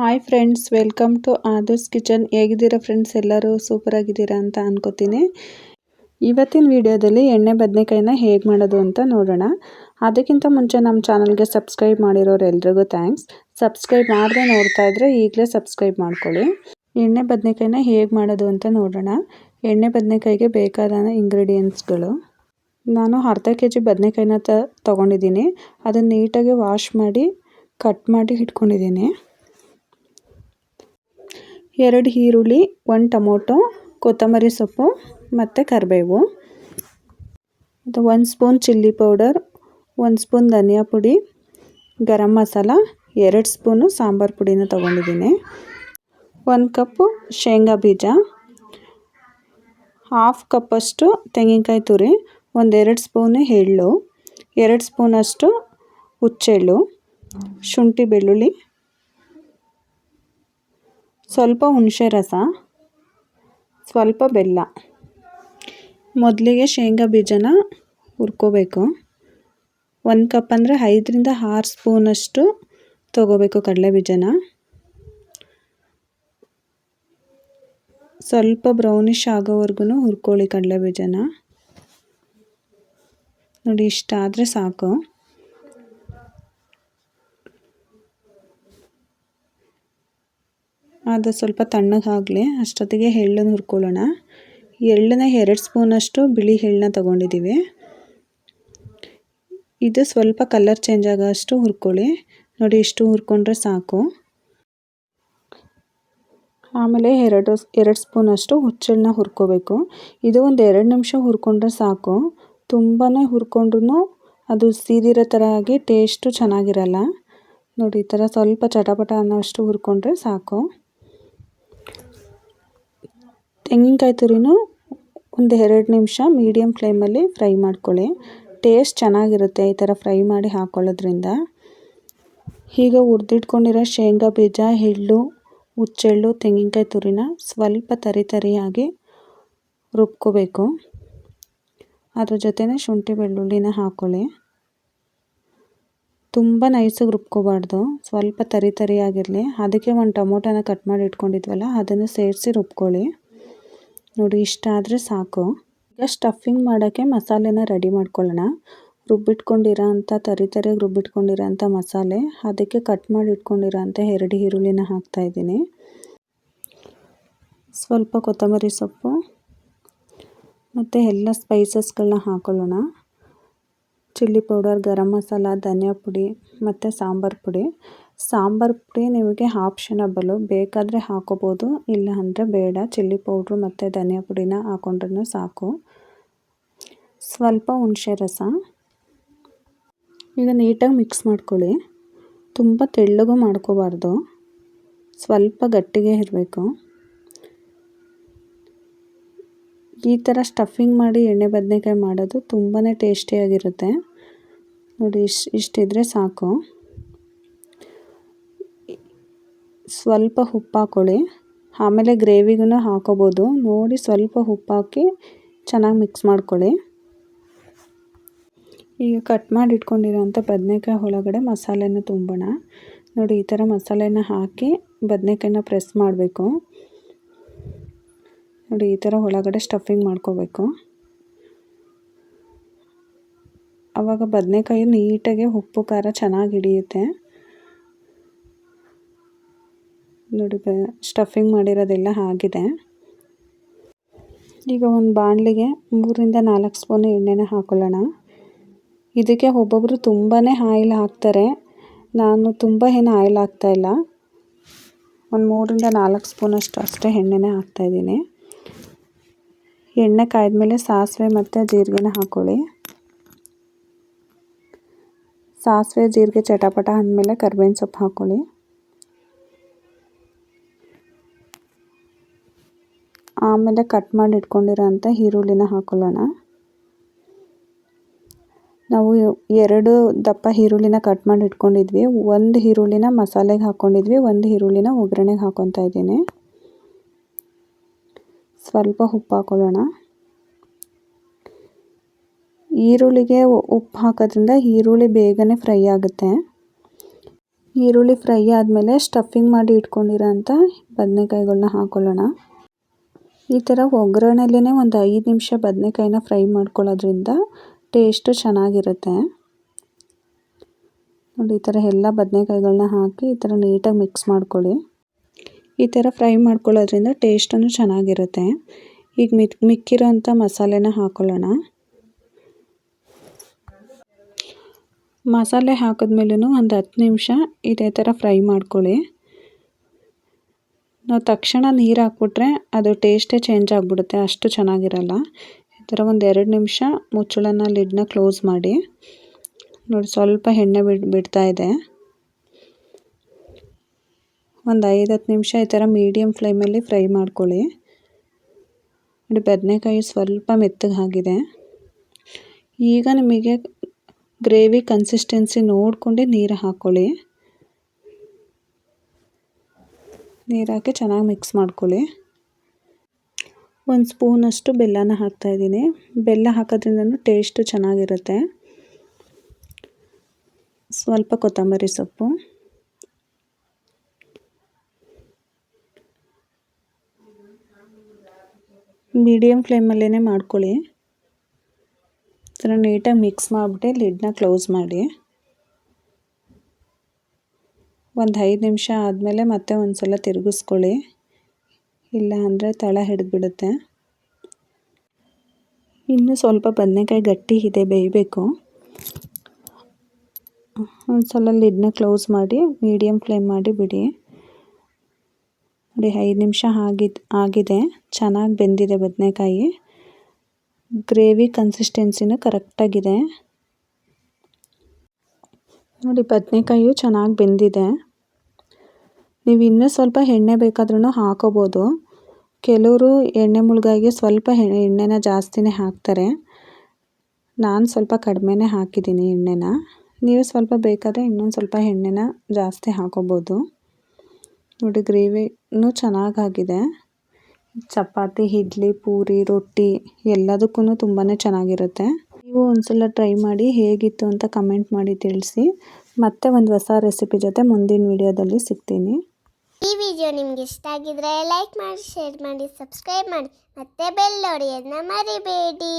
Hi friends, welcome to Adarsh kitchen. ಹೇಗಿದ್ದೀರಾ friends? ಎಲ್ಲರೂ super ಆಗಿದ್ದೀರಾ ಅಂತ ಅನ್ಕೋತೀನಿ. ಇವತ್ತಿನ ವಿಡಿಯೋದಲ್ಲಿ ಎಣ್ಣೆ ಬದನೆಕಾಯಿನ ಹೇಗೆ ಮಾಡೋದು ಅಂತ ನೋಡೋಣ. ಅದಕ್ಕಿಂತ ಮುಂಚೆ ನಮ್ಮ ಚಾನಲ್ಗೆ ಸಬ್ಸ್ಕ್ರೈಬ್ ಮಾಡಿರೋರು ಎಲ್ರಿಗೂ ಥ್ಯಾಂಕ್ಸ್. ಸಬ್ಸ್ಕ್ರೈಬ್ ಮಾಡದೆ ನೋಡ್ತಾ ಇದ್ರೆ ಈಗಲೇ ಸಬ್ಸ್ಕ್ರೈಬ್ ಮಾಡ್ಕೊಳ್ಳಿ. ಎಣ್ಣೆ ಬದನೆಕಾಯಿನ ಹೇಗೆ ಮಾಡೋದು ಅಂತ ನೋಡೋಣ. ಎಣ್ಣೆ ಬದನೆಕಾಯಿಗೆ ಬೇಕಾದ ಇಂಗ್ರೀಡಿಯೆಂಟ್ಸ್ಗಳು: ನಾನು ಅರ್ಧ kg ಬದನೆಕಾಯಿನ ತೊಗೊಂಡಿದ್ದೀನಿ. ಅದನ್ನು ನೀಟಾಗಿ ವಾಶ್ ಮಾಡಿ ಕಟ್ ಮಾಡಿ ಇಟ್ಕೊಂಡಿದ್ದೀನಿ. 2 ಈರುಳ್ಳಿ, 1 ಟೊಮೊಟೊ, ಕೊತ್ತಂಬರಿ ಸೊಪ್ಪು ಮತ್ತು ಕರಿಬೇವು, 1 ಸ್ಪೂನ್ ಚಿಲ್ಲಿ ಪೌಡರ್, 1 ಸ್ಪೂನ್ ಧನಿಯಾ ಪುಡಿ, ಗರಂ ಮಸಾಲ, 2 ಸ್ಪೂನು ಸಾಂಬಾರು ಪುಡಿನ ತೊಗೊಂಡಿದ್ದೀನಿ. 1 ಕಪ್ಪು ಶೇಂಗಾ ಬೀಜ, 1/2 ಕಪ್ಪಷ್ಟು ತೆಂಗಿನಕಾಯಿ ತುರಿ, 1-2 ಸ್ಪೂನು ಎಳ್ಳು, 2 ಸ್ಪೂನಷ್ಟು ಹುಚ್ಚೆಳ್ಳು, ಶುಂಠಿ ಬೆಳ್ಳುಳ್ಳಿ, ಸ್ವಲ್ಪ ಹುಣಸೆ ರಸ, ಸ್ವಲ್ಪ ಬೆಲ್ಲ. ಮೊದಲಿಗೆ ಶೇಂಗಾ ಬೀಜನ ಹುರ್ಕೋಬೇಕು. 1 ಕಪ್ ಅಂದರೆ 5-6 ಸ್ಪೂನಷ್ಟು ತೊಗೋಬೇಕು ಕಡಲೆ ಬೀಜನ. ಸ್ವಲ್ಪ ಬ್ರೌನಿಷ್ ಆಗೋವರೆಗೂ ಹುರ್ಕೊಳ್ಳಿ ಕಡಲೆ ಬೀಜನ. ನೋಡಿ, ಇಷ್ಟ ಆದರೆ ಸಾಕು. ಅದು ಸ್ವಲ್ಪ ತಣ್ಣಗಾಗಲಿ, ಅಷ್ಟೊತ್ತಿಗೆ ಎಳ್ಳನ್ನು ಹುರ್ಕೊಳ್ಳೋಣ. ಎಳ್ಳನ್ನ 2 ಸ್ಪೂನಷ್ಟು ಬಿಳಿ ಎಳ್ಳನ್ನ ತೊಗೊಂಡಿದ್ದೀವಿ. ಇದು ಸ್ವಲ್ಪ ಕಲರ್ ಚೇಂಜ್ ಆಗೋ ಅಷ್ಟು ಹುರ್ಕೊಳ್ಳಿ. ನೋಡಿ, ಇಷ್ಟು ಹುರ್ಕೊಂಡ್ರೆ ಸಾಕು. ಆಮೇಲೆ 2 ಸ್ಪೂನಷ್ಟು ಹುಚ್ಚೆಳ್ಳನ್ನ ಹುರ್ಕೋಬೇಕು. ಇದು ಒಂದು 2 ನಿಮಿಷ ಹುರ್ಕೊಂಡ್ರೆ ಸಾಕು. ತುಂಬಾ ಹುರ್ಕೊಂಡ್ರೂ ಅದು ಸೀದಿರೋ ಥರ ಆಗಿ ಟೇಸ್ಟು ಚೆನ್ನಾಗಿರಲ್ಲ. ನೋಡಿ, ಈ ಥರ ಸ್ವಲ್ಪ ಚಟಪಟ ಅನ್ನೋಷ್ಟು ಹುರ್ಕೊಂಡ್ರೆ ಸಾಕು. ತೆಂಗಿನಕಾಯಿ ತುರಿನೂ ಒಂದು 2 ನಿಮಿಷ ಮೀಡಿಯಮ್ ಫ್ಲೇಮಲ್ಲಿ ಫ್ರೈ ಮಾಡ್ಕೊಳ್ಳಿ. ಟೇಸ್ಟ್ ಚೆನ್ನಾಗಿರುತ್ತೆ ಈ ಥರ ಫ್ರೈ ಮಾಡಿ ಹಾಕ್ಕೊಳ್ಳೋದ್ರಿಂದ. ಈಗ ಹುರಿದಿಟ್ಕೊಂಡಿರೋ ಶೇಂಗಾ ಬೀಜ, ಎಳ್ಳು, ಹುಚ್ಚೆಳ್ಳು, ತೆಂಗಿನಕಾಯಿ ತುರಿನ ಸ್ವಲ್ಪ ತರಿಯಾಗಿ ರುಬ್ಕೋಬೇಕು. ಅದ್ರ ಜೊತೆನೇ ಶುಂಠಿ ಬೆಳ್ಳುಳ್ಳಿನ ಹಾಕ್ಕೊಳ್ಳಿ. ತುಂಬ ನೈಸಾಗಿ ರುಬ್ಕೋಬಾರ್ದು, ಸ್ವಲ್ಪ ತರಿಯಾಗಿರಲಿ. ಅದಕ್ಕೆ 1 ಟೊಮೊಟೊನ ಕಟ್ ಮಾಡಿ ಇಟ್ಕೊಂಡಿದ್ವಲ್ಲ, ಅದನ್ನು ಸೇರಿಸಿ ರುಬ್ಕೊಳ್ಳಿ. ನೋಡಿ, ಇಷ್ಟ ಆದರೆ ಸಾಕು. ಈಗ ಸ್ಟಫಿಂಗ್ ಮಾಡೋಕ್ಕೆ ಮಸಾಲೆನ ರೆಡಿ ಮಾಡ್ಕೊಳ್ಳೋಣ. ರುಬ್ಬಿಟ್ಕೊಂಡಿರೋ ಅಂಥ ತರಿಯಾಗಿ ರುಬ್ಬಿಟ್ಕೊಂಡಿರೋ ಅಂಥ ಮಸಾಲೆ, ಅದಕ್ಕೆ ಕಟ್ ಮಾಡಿ ಇಟ್ಕೊಂಡಿರೋ ಅಂಥ 2 ಈರುಳ್ಳಿನ ಹಾಕ್ತಾಯಿದ್ದೀನಿ. ಸ್ವಲ್ಪ ಕೊತ್ತಂಬರಿ ಸೊಪ್ಪು ಮತ್ತು ಎಲ್ಲ ಸ್ಪೈಸಸ್ಗಳನ್ನ ಹಾಕ್ಕೊಳ್ಳೋಣ. ಚಿಲ್ಲಿ ಪೌಡರ್, ಗರಂ ಮಸಾಲ, ಧನಿಯಾ ಪುಡಿ ಮತ್ತು ಸಾಂಬಾರು ಪುಡಿ. ಸಾಂಬಾರು ಪುಡಿ ನಿಮಗೆ ಆಪ್ಷನಬಲು, ಬೇಕಾದರೆ ಹಾಕೋಬೋದು, ಇಲ್ಲ ಅಂದರೆ ಬೇಡ. ಚಿಲ್ಲಿ ಪೌಡ್ರು ಮತ್ತು ಧನಿಯಾ ಪುಡಿನ ಹಾಕೊಂಡ್ರೂ ಸಾಕು. ಸ್ವಲ್ಪ ಹುಣಸೆ ರಸ. ಈಗ ನೀಟಾಗಿ ಮಿಕ್ಸ್ ಮಾಡ್ಕೊಳ್ಳಿ. ತುಂಬ ತೆಳ್ಳಗೂ ಮಾಡ್ಕೋಬಾರ್ದು, ಸ್ವಲ್ಪ ಗಟ್ಟಿಗೆ ಇರಬೇಕು. ಈ ಥರ ಸ್ಟಫಿಂಗ್ ಮಾಡಿ ಎಣ್ಣೆ ಬದನೆಕಾಯಿ ಮಾಡೋದು ತುಂಬಾ ಟೇಸ್ಟಿಯಾಗಿರುತ್ತೆ. ನೋಡಿ, ಇಷ್ಟಿದ್ರೆ ಸಾಕು. ಸ್ವಲ್ಪ ಉಪ್ಪು ಹಾಕ್ಕೊಳ್ಳಿ. ಆಮೇಲೆ ಗ್ರೇವಿಗೂ ಹಾಕೋಬೋದು. ನೋಡಿ, ಸ್ವಲ್ಪ ಉಪ್ಪು ಹಾಕಿ ಚೆನ್ನಾಗಿ ಮಿಕ್ಸ್ ಮಾಡ್ಕೊಳ್ಳಿ. ಈಗ ಕಟ್ ಮಾಡಿ ಇಟ್ಕೊಂಡಿರೋಂಥ ಬದನೆಕಾಯಿ ಒಳಗಡೆ ಮಸಾಲೆನ ತುಂಬೋಣ. ನೋಡಿ, ಈ ಥರ ಮಸಾಲೆನ ಹಾಕಿ ಬದನೆಕಾಯಿನ ಪ್ರೆಸ್ ಮಾಡಬೇಕು. ನೋಡಿ, ಈ ಥರ ಒಳಗಡೆ ಸ್ಟಫಿಂಗ್ ಮಾಡ್ಕೋಬೇಕು. ಆವಾಗ ಬದನೆಕಾಯಿ ನೀಟಾಗಿ ಉಪ್ಪು ಖಾರ ಚೆನ್ನಾಗಿ ಹಿಡಿಯುತ್ತೆ. ನೋಡಿ, ಸ್ಟಫಿಂಗ್ ಮಾಡಿರೋದೆಲ್ಲ ಆಗಿದೆ. ಈಗ ಒಂದು ಬಾಣಲಿಗೆ 3-4 ಸ್ಪೂನ್ ಎಣ್ಣೆನ ಹಾಕ್ಕೊಳ್ಳೋಣ. ಇದಕ್ಕೆ ಒಬ್ಬೊಬ್ಬರು ತುಂಬಾ ಆಯಿಲ್ ಹಾಕ್ತಾರೆ. ನಾನು ತುಂಬ ಏನು ಆಯಿಲ್ ಹಾಕ್ತಾಯಿಲ್ಲ. ಒಂದು 3-4 ಸ್ಪೂನಷ್ಟು ಅಷ್ಟೇ ಎಣ್ಣೆನೇ ಹಾಕ್ತಾಯಿದ್ದೀನಿ. ಎಣ್ಣೆ ಕಾಯ್ದಮೇಲೆ ಸಾಸಿವೆ ಮತ್ತು ಜೀರಿಗೆನ ಹಾಕ್ಕೊಳ್ಳಿ. ಸಾಸಿವೆ ಜೀರಿಗೆ ಚಟಪಟ ಅಂದಮೇಲೆ ಕರಿಬೇವಿನ ಸೊಪ್ಪು ಹಾಕ್ಕೊಳ್ಳಿ. ಆಮೇಲೆ ಕಟ್ ಮಾಡಿ ಇಟ್ಕೊಂಡಿರೋ ಅಂಥ ಈರುಳ್ಳಿನ ಹಾಕ್ಕೊಳ್ಳೋಣ. ನಾವು 2 ದಪ್ಪ ಈರುಳ್ಳಿನ ಕಟ್ ಮಾಡಿ ಇಟ್ಕೊಂಡಿದ್ವಿ. 1 ಈರುಳ್ಳಿನ ಮಸಾಲೆಗೆ ಹಾಕ್ಕೊಂಡಿದ್ವಿ, 1 ಈರುಳ್ಳಿನ ಒಗ್ಗರಣೆಗೆ ಹಾಕ್ಕೊತಾ ಇದ್ದೀನಿ. ಸ್ವಲ್ಪ ಉಪ್ಪು ಹಾಕ್ಕೊಳ್ಳೋಣ. ಈರುಳ್ಳಿಗೆ ಉಪ್ಪು ಹಾಕೋದ್ರಿಂದ ಈರುಳ್ಳಿ ಬೇಗನೆ ಫ್ರೈ ಆಗುತ್ತೆ. ಈರುಳ್ಳಿ ಫ್ರೈ ಆದಮೇಲೆ ಸ್ಟಫಿಂಗ್ ಮಾಡಿ ಇಟ್ಕೊಂಡಿರೋ ಅಂಥ ಬದನೆಕಾಯಿಗಳನ್ನ ಹಾಕೊಳ್ಳೋಣ. ಈ ಥರ ಒಗ್ಗರಣೆಲೇ ಒಂದು 5 ನಿಮಿಷ ಬದನೆಕಾಯಿನ ಫ್ರೈ ಮಾಡ್ಕೊಳ್ಳೋದ್ರಿಂದ ಟೇಸ್ಟು ಚೆನ್ನಾಗಿರುತ್ತೆ. ನೋಡಿ, ಈ ಥರ ಎಲ್ಲ ಬದನೆಕಾಯಿಗಳನ್ನ ಹಾಕಿ ಈ ಥರ ನೀಟಾಗಿ ಮಿಕ್ಸ್ ಮಾಡ್ಕೊಳ್ಳಿ. ಈ ಥರ ಫ್ರೈ ಮಾಡ್ಕೊಳ್ಳೋದ್ರಿಂದ ಟೇಸ್ಟೂ ಚೆನ್ನಾಗಿರುತ್ತೆ. ಈಗ ಮಿಕ್ಕಿರೋ ಅಂಥ ಮಸಾಲೆನ ಹಾಕೊಳ್ಳೋಣ. ಮಸಾಲೆ ಹಾಕಿದ್ಮೇಲೂ ಒಂದು 10 ನಿಮಿಷ ಇದೇ ಥರ ಫ್ರೈ ಮಾಡ್ಕೊಳ್ಳಿ. ನಾವು ತಕ್ಷಣ ನೀರು ಹಾಕ್ಬಿಟ್ರೆ ಅದು ಟೇಸ್ಟೇ ಚೇಂಜ್ ಆಗಿಬಿಡುತ್ತೆ, ಅಷ್ಟು ಚೆನ್ನಾಗಿರಲ್ಲ. ಈ ಥರ ಒಂದು 2 ನಿಮಿಷ ಮುಚ್ಚಳನ ಲಿಡ್ನ ಕ್ಲೋಸ್ ಮಾಡಿ. ನೋಡಿ, ಸ್ವಲ್ಪ ಎಣ್ಣೆ ಬಿಡ್ತಾ ಇದೆ. ಒಂದು 5-10 ನಿಮಿಷ ಈ ಥರ ಮೀಡಿಯಮ್ ಫ್ಲೇಮಲ್ಲಿ ಫ್ರೈ ಮಾಡ್ಕೊಳ್ಳಿ. ನೋಡಿ, ಬದನೆಕಾಯಿ ಸ್ವಲ್ಪ ಮೆತ್ತಗೆ ಆಗಿದೆ. ಈಗ ನಿಮಗೆ ಗ್ರೇವಿ ಕನ್ಸಿಸ್ಟೆನ್ಸಿ ನೋಡಿಕೊಂಡು ನೀರು ಹಾಕ್ಕೊಳ್ಳಿ. ನೀರು ಹಾಕಿ ಚೆನ್ನಾಗಿ ಮಿಕ್ಸ್ ಮಾಡ್ಕೊಳ್ಳಿ. 1 ಸ್ಪೂನಷ್ಟು ಬೆಲ್ಲನ ಹಾಕ್ತಾಯಿದ್ದೀನಿ. ಬೆಲ್ಲ ಹಾಕೋದ್ರಿಂದ ಟೇಸ್ಟು ಚೆನ್ನಾಗಿರುತ್ತೆ. ಸ್ವಲ್ಪ ಕೊತ್ತಂಬರಿ ಸೊಪ್ಪು, ಮೀಡಿಯಮ್ ಫ್ಲೇಮಲ್ಲೇ ಮಾಡ್ಕೊಳ್ಳಿ. ಈ ಥರ ನೀಟಾಗಿ ಮಿಕ್ಸ್ ಮಾಡಿಬಿಟ್ಟು ಲಿಡ್ನ ಕ್ಲೋಸ್ ಮಾಡಿ. ಒಂದು 5 ನಿಮಿಷ ಆದಮೇಲೆ ಮತ್ತೆ ಒಂದು ಸಲ ತಿರುಗಿಸ್ಕೊಳ್ಳಿ, ಇಲ್ಲ ಅಂದರೆ ತಳ ಹಿಡಿದ್ಬಿಡುತ್ತೆ. ಇನ್ನೂ ಸ್ವಲ್ಪ ಬದನೆಕಾಯಿ ಗಟ್ಟಿ ಇದೆ, ಬೇಯಬೇಕು. ಒಂದು ಸಲ ಲಿಡ್ನ ಕ್ಲೋಸ್ ಮಾಡಿ ಮೀಡಿಯಮ್ ಫ್ಲೇಮ್ ಮಾಡಿ ಬಿಡಿ. ನೋಡಿ, 5 ನಿಮಿಷ ಆಗಿದೆ. ಚೆನ್ನಾಗಿ ಬೆಂದಿದೆ ಬದನೆಕಾಯಿ. ಗ್ರೇವಿ ಕನ್ಸಿಸ್ಟೆನ್ಸಿನೂ ಕರೆಕ್ಟಾಗಿದೆ. ನೋಡಿ, ಬದನೆಕಾಯಿಯು ಚೆನ್ನಾಗಿ ಬೆಂದಿದೆ. ನೀವು ಇನ್ನೂ ಸ್ವಲ್ಪ ಎಣ್ಣೆ ಬೇಕಾದ್ರೂ ಹಾಕೋಬೋದು. ಕೆಲವರು ಎಣ್ಣೆ ಮುಳುಗಾಗಿ ಸ್ವಲ್ಪ ಎಣ್ಣೆನ ಜಾಸ್ತಿನೇ ಹಾಕ್ತಾರೆ. ನಾನು ಸ್ವಲ್ಪ ಕಡಿಮೆನೇ ಹಾಕಿದ್ದೀನಿ ಎಣ್ಣೆನ. ನೀವು ಸ್ವಲ್ಪ ಬೇಕಾದರೆ ಇನ್ನೊಂದು ಸ್ವಲ್ಪ ಎಣ್ಣೆನ ಜಾಸ್ತಿ ಹಾಕೋಬೋದು. ನೋಡಿ, ಗ್ರೇವಿನೂ ಚೆನ್ನಾಗಾಗಿದೆ. ಚಪಾತಿ, ಇಡ್ಲಿ, ಪೂರಿ, ರೊಟ್ಟಿ ಎಲ್ಲದಕ್ಕೂ ತುಂಬಾ ಚೆನ್ನಾಗಿರುತ್ತೆ. ನೀವು ಒಂದ್ಸಲ ಟ್ರೈ ಮಾಡಿ ಹೇಗಿತ್ತು ಅಂತ ಕಮೆಂಟ್ ಮಾಡಿ ತಿಳಿಸಿ. ಮತ್ತೆ ಒಂದು ಹೊಸ ರೆಸಿಪಿ ಜೊತೆ ಮುಂದಿನ ವಿಡಿಯೋದಲ್ಲಿ ಸಿಗ್ತೀನಿ. ಈ ವಿಡಿಯೋ ನಿಮಗೆ ಇಷ್ಟ ಆಗಿದ್ರೆ ಲೈಕ್ ಮಾಡಿ, ಶೇರ್ ಮಾಡಿ, ಸಬ್ಸ್ಕ್ರೈಬ್ ಮಾಡಿ, ಮತ್ತೆ ಬೆಲ್ ಹೊಡೆಯೋದನ್ನ ಮರಿಬೇಡಿ.